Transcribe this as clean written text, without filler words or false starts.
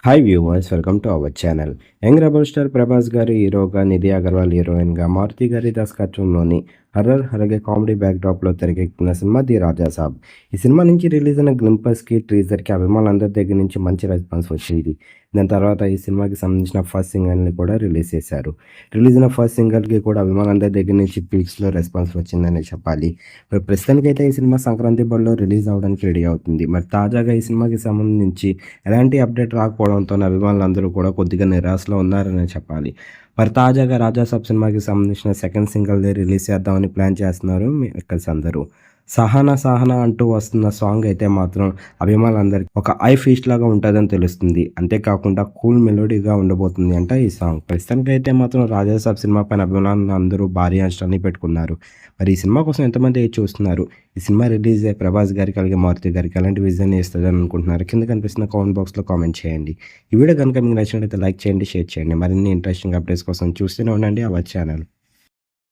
Hi viewers, welcome to our channel. Young rebel star Prabhas గారు హీరోగా, నిధి అగర్వాల్ హీరోయిన్గా, మారుతి గారి దర్శకత్వంలోని హర్రర్ అలాగే కామెడీ బ్యాక్డ్రాప్లో తెరకెక్కుతున్న సినిమా ది రాజా సాబ్. ఈ సినిమా నుంచి రిలీజ్ అయిన గ్లింపర్స్కి, టీజర్కి అభిమానులందరి దగ్గర నుంచి మంచి రెస్పాన్స్ వచ్చింది. దాని తర్వాత ఈ సినిమాకి సంబంధించిన ఫస్ట్ సింగిల్ని కూడా రిలీజ్ చేశారు. రిలీజ్ అయిన ఫస్ట్ సింగిల్కి కూడా అభిమానులందరి దగ్గర నుంచి పీక్స్లో రెస్పాన్స్ వచ్చిందని చెప్పాలి. మరి ప్రస్తుతానికైతే ఈ సినిమా సంక్రాంతి బరిలో రిలీజ్ అవ్వడానికి రెడీ అవుతుంది. మరి తాజాగా ఈ సినిమాకి సంబంధించి ఎలాంటి అప్డేట్ రాకపోవడంతో అభిమానులందరూ కూడా కొద్దిగా నిరాశలో ఉన్నారని చెప్పాలి. మరి తాజాగా రాజాసాబ్ సినిమాకి సంబంధించిన సెకండ్ సింగిల్‌ని రిలీజ్ చేద్దామని ప్లాన్ చేస్తున్నారు మేకర్స్ అందరూ. 'సహనా సహనా' అంటూ వస్తున్న సాంగ్ అయితే మాత్రం అభిమానులందరికీ ఒక ఐ ఫీస్ట్ లాగా ఉంటుందని తెలుస్తుంది. అంతేకాకుండా కూల్ మెలోడీగా ఉండబోతుంది అంట ఈ సాంగ్. ప్రస్తుతానికైతే మాత్రం రాజాసాబ్ సినిమా పైన అభిమానులు అందరూ భారీ అంచనాలు పెట్టుకున్నారు. మరి ఈ సినిమా కోసం ఎంతమంది చూస్తున్నారు? ఈ సినిమా రిలీజ్ అయ్యే ప్రభాస్ గారికి అలాగే మారుతి గారికి ఎలాంటి విజన్ ఇస్తుందని అనుకుంటున్నారు? కింద కనిపిస్తున్న కామెంట్ బాక్స్‌లో కామెంట్ చేయండి. ఈ వీడియో కనుక మీకు నచ్చినట్లయితే లైక్ చేయండి, షేర్ చేయండి. మరిన్ని ఇంట్రెస్టింగ్ అప్డేట్స్ కోసం చూస్తూనే ఉండండి అవర్ ఛానల్.